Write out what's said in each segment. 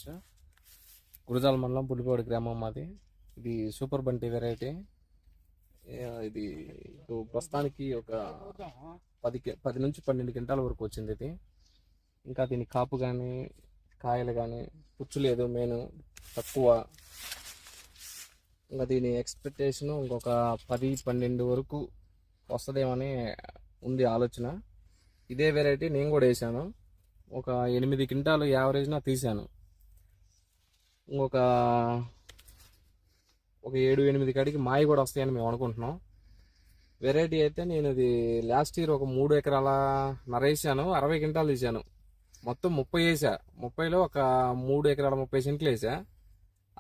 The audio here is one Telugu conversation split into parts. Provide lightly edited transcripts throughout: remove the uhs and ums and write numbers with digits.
ఫ్రెండ్స్. గురజాల మండలం పులిపాడు గ్రామం మాది. ఇది సూపర్ బంటి వెరైటీ. ఇది ప్రస్తుతానికి ఒక 10 నుంచి 12 క్వింటాల వరకు వచ్చింది. ఇది ఇంకా దీని కాపు కానీ కాయలు కానీ పుచ్చు లేదు, మెయిన్ తక్కువ. ఇంకా దీని ఎక్స్పెక్టేషన్ ఇంకొక 10-12 వరకు వస్తుందేమని ఉంది ఆలోచన. ఇదే వెరైటీ నేను కూడా వేసాను. ఒక 8 క్వింటాలు యావరేజ్న తీసాను. ఇంకొక 7-8 కాడికి మాయి కూడా వస్తాయని మేము అనుకుంటున్నాం. వెరైటీ అయితే నేను ఇది లాస్ట్ ఇయర్ ఒక 3 ఎకరాల నరేసాను, 60 క్వింటాలు తీసాను. మొత్తం 30 వేసా. 30లో ఒక 3 ఎకరాల 30 సెంట్లు వేసా.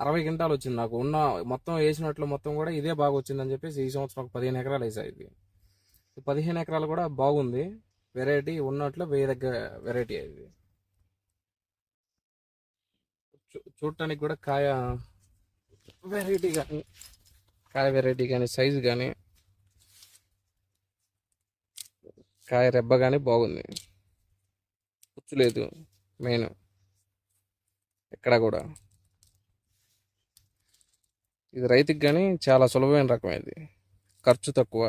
60 క్వింటాలు వచ్చింది నాకు. ఉన్న మొత్తం వేసినట్లు మొత్తం కూడా ఇదే బాగా వచ్చిందని చెప్పేసి ఈ సంవత్సరం ఒక 15 ఎకరాలు వేసా. ఇది 15 ఎకరాలు కూడా బాగుంది. వెరైటీ ఉన్నట్లు వేయదగ్గ వెరైటీ. ఇది చూడటానికి కూడా కాయ వెరైటీ కానీ సైజు కానీ కాయ రెబ్బ కానీ బాగుంది. పుచ్చు లేదు మెయిన్ ఎక్కడ కూడా. ఇది రైతుకి కానీ చాలా సులభమైన రకం. ఇది ఖర్చు తక్కువ,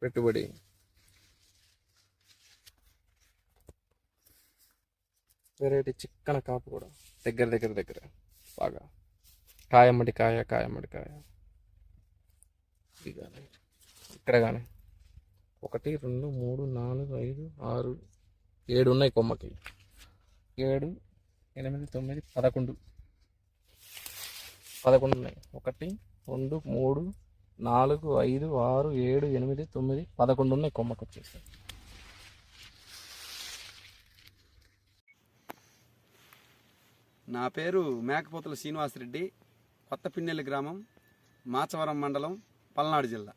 పెట్టుబడి. వెరైటీ చిక్కన కాపు కూడా దగ్గర బాగా కాయమ్మడి కాయ. ఇది కానీ ఇక్కడ కానీ 1 2 3 4 5 6 7 ఉన్నాయి కొమ్మకి. 7 8 9 11 ఉన్నాయి. 1 2 3 4 5 6 7 8 9 11 ఉన్నాయి కొమ్మకి వచ్చేసి. నా పేరు మేకపోతుల శ్రీనివాసరెడ్డి, కొత్తపిన్నెల్లి గ్రామం, మాచవరం మండలం, పల్నాడు జిల్లా.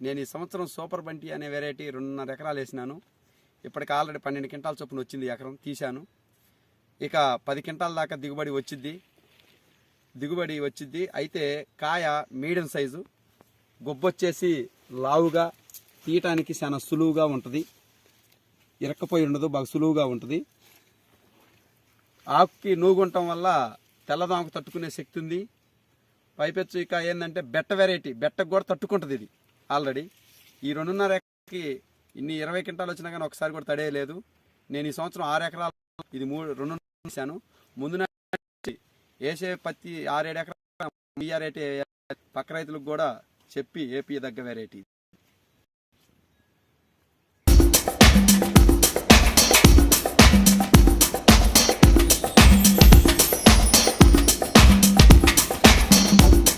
నేను ఈ సంవత్సరం సూపర్ బంటి అనే వెరైటీ 2.5 ఎకరాలు వేసినాను. ఇప్పటికి ఆల్రెడీ 12 క్వింటాల చొప్పున వచ్చింది ఎకరం తీశాను. ఇక 10 క్వింటాల దాకా దిగుబడి వచ్చింది. అయితే కాయ మీడియం సైజు, గొబ్బొచ్చేసి లావుగా, తీయటానికి చాలా సులువుగా ఉంటుంది. ఇరక్కపోయి ఉండదు, బాగా సులువుగా ఉంటుంది. ఆకుకి నూగుంటం వల్ల తెల్లదోమకు తట్టుకునే శక్తి ఉంది. పైపెచ్చు ఇక ఏంటంటే బెట్టకు కూడా తట్టుకుంటుంది ఇది. ఆల్రెడీ ఈ 2.5 ఎకరాలకి ఇన్ని 20 క్వింటాలు వచ్చినా కానీ ఒకసారి కూడా తడేయలేదు. నేను ఈ సంవత్సరం 6 ఎకరాలు ఇది 2 వేసాను. ముందు వేసే పత్తి 6-7 ఎకరాలు వెరైటీ పక్క రైతులకు కూడా చెప్పి ఏపీ దగ్గ వెరైటీ.